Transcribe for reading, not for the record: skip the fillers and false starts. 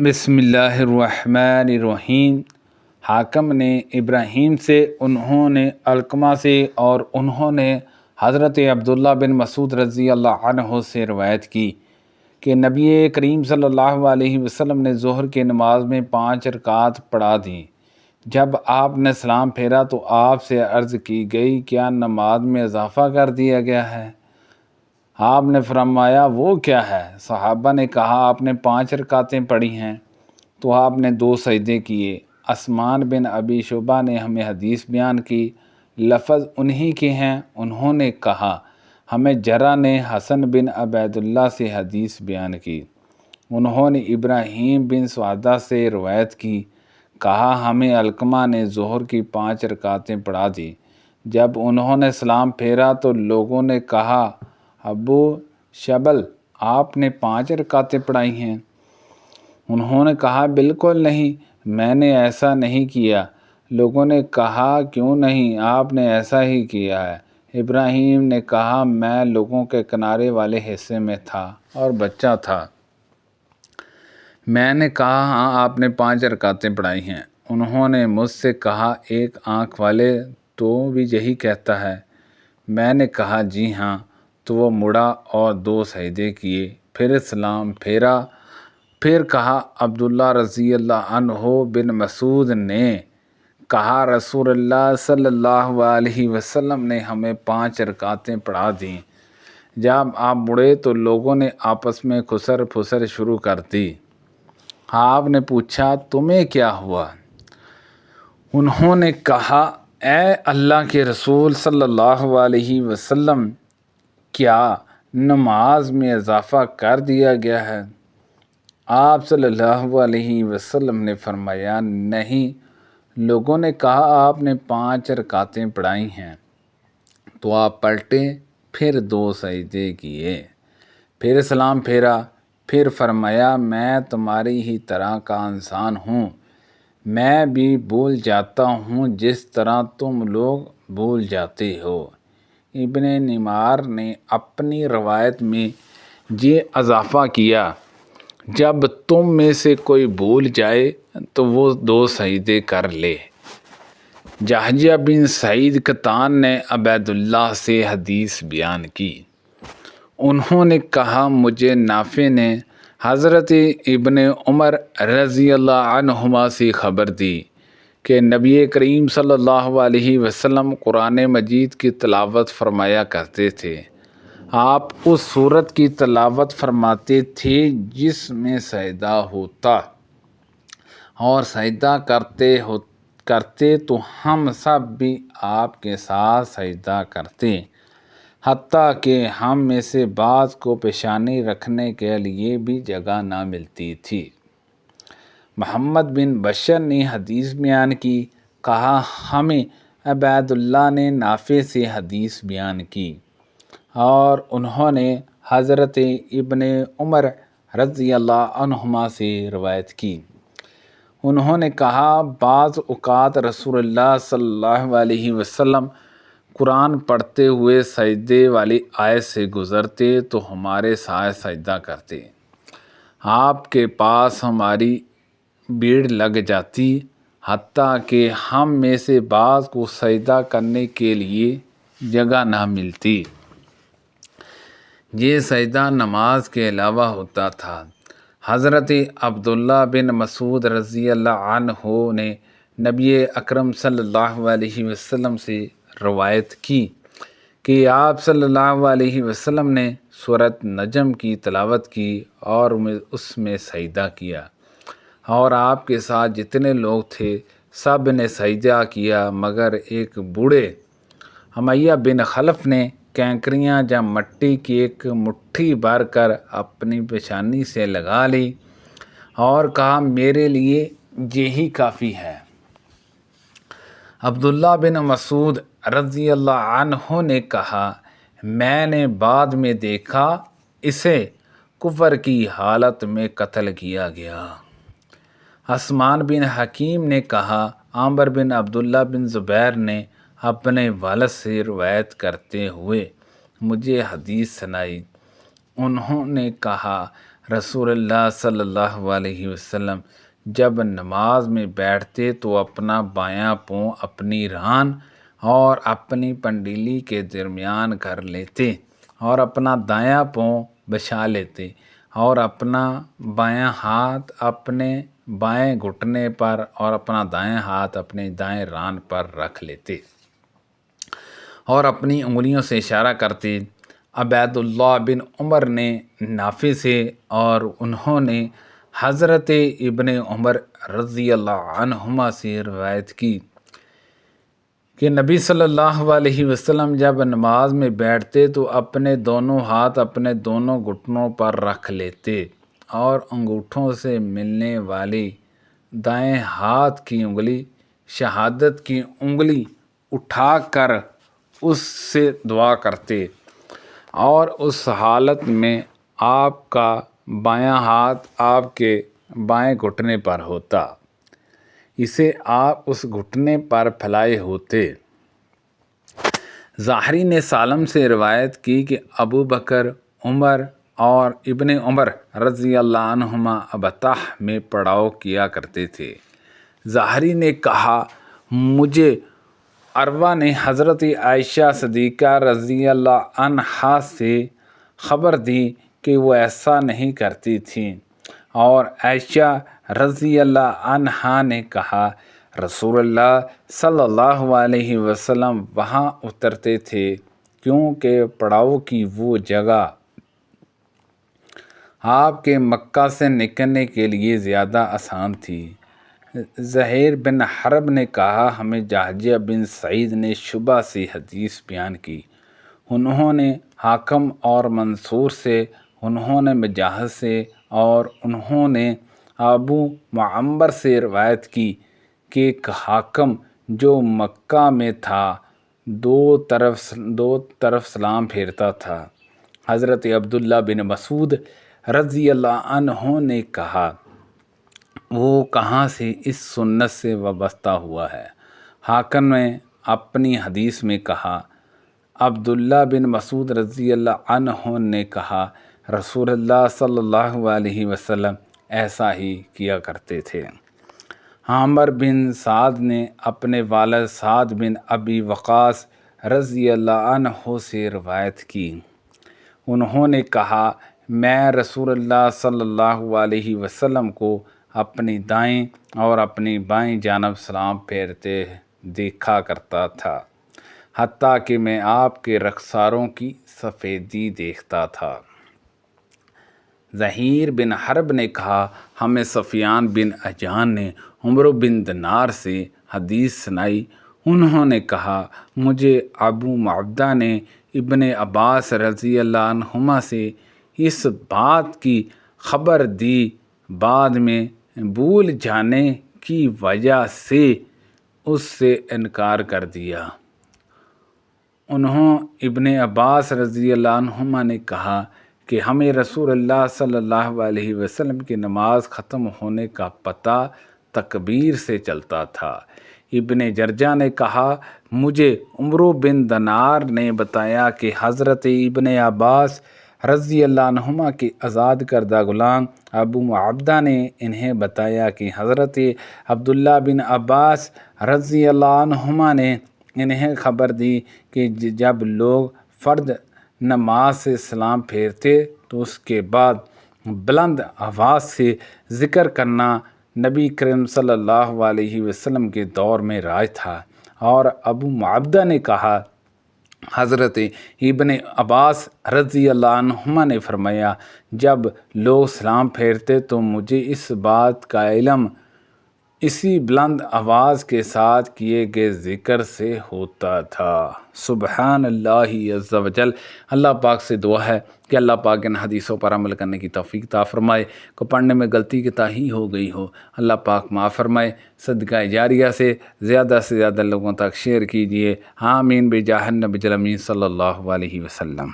بسم اللہ الرحمن الرحیم۔ حاکم نے ابراہیم سے، انہوں نے علقمہ سے اور انہوں نے حضرت عبداللہ بن مسعود رضی اللہ عنہ سے روایت کی کہ نبی کریم صلی اللہ علیہ وسلم نے ظہر کی نماز میں 5 رکعت پڑھا دیں۔ جب آپ نے سلام پھیرا تو آپ سے عرض کی گئی کیا نماز میں اضافہ کر دیا گیا ہے؟ آپ نے فرمایا وہ کیا ہے؟ صحابہ نے کہا آپ نے 5 رکعتیں پڑھی ہیں۔ تو آپ نے 2 سجدے کیے۔ عثمان بن ابی شعبہ نے ہمیں حدیث بیان کی، لفظ انہی کے ہیں۔ انہوں نے کہا ہمیں جرہ نے حسن بن عبید اللہ سے حدیث بیان کی، انہوں نے ابراہیم بن سعدہ سے روایت کی، کہا ہمیں علقمہ نے ظہر کی 5 رکعتیں پڑھا دی۔ جب انہوں نے سلام پھیرا تو لوگوں نے کہا ابو شبل آپ نے 5 رکعتیں پڑھائی ہیں؟ انہوں نے کہا بالکل نہیں، میں نے ایسا نہیں کیا۔ لوگوں نے کہا کیوں نہیں، آپ نے ایسا ہی کیا ہے۔ ابراہیم نے کہا میں لوگوں کے کنارے والے حصے میں تھا اور بچہ تھا۔ میں نے کہا ہاں آپ نے 5 رکعتیں پڑھائی ہیں۔ انہوں نے مجھ سے کہا ایک آنکھ والے تو بھی یہی کہتا ہے؟ میں نے کہا جی ہاں۔ تو وہ مڑا اور 2 سجدے کیے، پھر سلام پھیرا، پھر کہا عبداللہ رضی اللہ عنہ بن مسعود نے کہا رسول اللہ صلی اللہ علیہ وسلم نے ہمیں 5 رکعتیں پڑھا دیں۔ جب آپ مڑے تو لوگوں نے آپس میں خسر پھسر شروع کر دی۔ آپ نے پوچھا تمہیں کیا ہوا؟ انہوں نے کہا اے اللہ کے رسول صلی اللہ علیہ وسلم، کیا نماز میں اضافہ کر دیا گیا ہے؟ آپ صلی اللہ علیہ وسلم نے فرمایا نہیں۔ لوگوں نے کہا آپ نے 5 رکعتیں پڑھائی ہیں۔ تو آپ پلٹے، پھر 2 سجدے کیے، پھر سلام پھیرا، پھر فرمایا میں تمہاری ہی طرح کا انسان ہوں، میں بھی بھول جاتا ہوں جس طرح تم لوگ بھول جاتے ہو۔ ابن نمار نے اپنی روایت میں یہ اضافہ کیا جب تم میں سے کوئی بھول جائے تو وہ 2 سجدے کر لے۔ جہجہ بن سعید قطان نے عبید اللہ سے حدیث بیان کی، انہوں نے کہا مجھے نافع نے حضرت ابن عمر رضی اللہ عنہما سے خبر دی کہ نبی کریم صلی اللہ علیہ وسلم قرآن مجید کی تلاوت فرمایا کرتے تھے۔ آپ اس سورت کی تلاوت فرماتے تھے جس میں سجدہ ہوتا، اور سجدہ کرتے تو ہم سب بھی آپ کے ساتھ سجدہ کرتے، حتیٰ کہ ہم میں سے بعض کو پیشانی رکھنے کے لیے بھی جگہ نہ ملتی تھی۔ محمد بن بشر نے حدیث بیان کی، کہا ہمیں عبید اللہ نے نافع سے حدیث بیان کی، اور انہوں نے حضرت ابن عمر رضی اللہ عنہما سے روایت کی۔ انہوں نے کہا بعض اوقات رسول اللہ صلی اللہ علیہ وسلم قرآن پڑھتے ہوئے سجدے والی آیت سے گزرتے تو ہمارے ساتھ سجدہ کرتے، آپ کے پاس ہماری بھیڑ لگ جاتی، حتیٰ کہ ہم میں سے بعض کو سجدہ کرنے کے لیے جگہ نہ ملتی۔ یہ سجدہ نماز کے علاوہ ہوتا تھا۔ حضرت عبداللہ بن مسعود رضی اللہ عنہ نے نبی اکرم صلی اللہ علیہ وسلم سے روایت کی کہ آپ صلی اللہ علیہ وسلم نے سورۃ نجم کی تلاوت کی اور اس میں سجدہ کیا، اور آپ کے ساتھ جتنے لوگ تھے سب نے سجدہ کیا مگر ایک بوڑھے امیہ بن خلف نے کینکریاں یا مٹی کی ایک مٹھی بھر کر اپنی پیشانی سے لگا لی اور کہا میرے لیے یہی کافی ہے۔ عبداللہ بن مسعود رضی اللہ عنہ نے کہا میں نے بعد میں دیکھا اسے کفر کی حالت میں قتل کیا گیا۔ عثمان بن حکیم نے کہا عامر بن عبداللہ بن زبیر نے اپنے والد سے روایت کرتے ہوئے مجھے حدیث سنائی، انہوں نے کہا رسول اللہ صلی اللہ علیہ وسلم جب نماز میں بیٹھتے تو اپنا بایاں پاؤں اپنی ران اور اپنی پنڈیلی کے درمیان کر لیتے اور اپنا دایاں پاؤں بچھا لیتے اور اپنا بایاں ہاتھ اپنے بائیں گھٹنے پر اور اپنا دایاں ہاتھ اپنے دائیں ران پر رکھ لیتے اور اپنی انگلیوں سے اشارہ کرتے۔ عبید اللہ بن عمر نے نافع سے اور انہوں نے حضرت ابن عمر رضی اللہ عنہما سے روایت کی کہ نبی صلی اللہ علیہ وسلم جب نماز میں بیٹھتے تو اپنے دونوں ہاتھ اپنے دونوں گھٹنوں پر رکھ لیتے اور انگوٹھوں سے ملنے والی دائیں ہاتھ کی انگلی شہادت کی انگلی اٹھا کر اس سے دعا کرتے اور اس حالت میں آپ کا بایاں ہاتھ آپ کے بائیں گھٹنے پر ہوتا، اسے آپ اس گھٹنے پر پھیلائے ہوتے۔ ظاہری نے سالم سے روایت کی کہ ابو بکر، عمر اور ابن عمر رضی اللہ عنہما ابطح میں پڑاؤ کیا کرتے تھے۔ ظاہری نے کہا مجھے عروہ نے حضرت عائشہ صدیقہ رضی اللہ عنہا سے خبر دی کہ وہ ایسا نہیں کرتی تھیں، اور عائشہ رضی اللہ عنہا نے کہا رسول اللہ صلی اللہ علیہ وسلم وہاں اترتے تھے کیونکہ پڑاؤ کی وہ جگہ آپ کے مکہ سے نکلنے کے لیے زیادہ آسان تھی۔ زہیر بن حرب نے کہا ہمیں جاہجہ بن سعید نے شعبہ سے حدیث بیان کی، انہوں نے حاکم اور منصور سے، انہوں نے مجاہد سے اور انہوں نے ابو معمر سے روایت کی کہ ایک حاکم جو مکہ میں تھا دو طرف سلام پھیرتا تھا۔ حضرت عبداللہ بن مسعود رضی اللہ عنہ نے کہا وہ کہاں سے اس سنت سے وابستہ ہوا ہے؟ حاکم نے اپنی حدیث میں کہا عبداللہ بن مسعود رضی اللہ عنہ نے کہا رسول اللہ صلی اللہ علیہ وسلم ایسا ہی کیا کرتے تھے۔ عامر بن سعد نے اپنے والد سعد بن ابی وقاص رضی اللہ عنہ سے روایت کی، انہوں نے کہا میں رسول اللہ صلی اللہ علیہ وسلم کو اپنی دائیں اور اپنی بائیں جانب سلام پھیرتے دیکھا کرتا تھا، حتیٰ کہ میں آپ کے رخساروں کی سفیدی دیکھتا تھا۔ زہیر بن حرب نے کہا ہمیں سفیان بن عجان نے عمرو بن دینار سے حدیث سنائی، انہوں نے کہا مجھے ابو معبدہ نے ابن عباس رضی اللہ عنہما سے اس بات کی خبر دی، بعد میں بھول جانے کی وجہ سے اس سے انکار کر دیا۔ انہوں ابن عباس رضی اللہ عنہما نے کہا کہ ہمیں رسول اللہ صلی اللہ علیہ وسلم کی نماز ختم ہونے کا پتہ تکبیر سے چلتا تھا۔ ابن جرجہ نے کہا مجھے عمرو بن دینار نے بتایا کہ حضرت ابن عباس رضی اللہ عنہما کے آزاد کردہ غلام ابو معبدہ نے انہیں بتایا کہ حضرت عبداللہ بن عباس رضی اللہ عنہما نے انہیں خبر دی کہ جب لوگ فرد نماز سے سلام پھیرتے تو اس کے بعد بلند آواز سے ذکر کرنا نبی کریم صلی اللہ علیہ وسلم کے دور میں رائج تھا، اور ابو معبدہ نے کہا حضرت ابن عباس رضی اللہ عنہما نے فرمایا جب لوگ سلام پھیرتے تو مجھے اس بات کا علم اسی بلند آواز کے ساتھ کیے گئے ذکر سے ہوتا تھا۔ سبحان اللہ عز و جل۔ اللہ پاک سے دعا ہے کہ اللہ پاک ان حدیثوں پر عمل کرنے کی توفیق عطا فرمائے، کو پڑھنے میں غلطی کوتاہی ہو گئی ہو اللہ پاک معاف فرمائے۔ صدقہ جاریہ سے زیادہ لوگوں تک شیئر کیجئے، آمین بجاہ النبی الامین صلی اللہ علیہ وسلم۔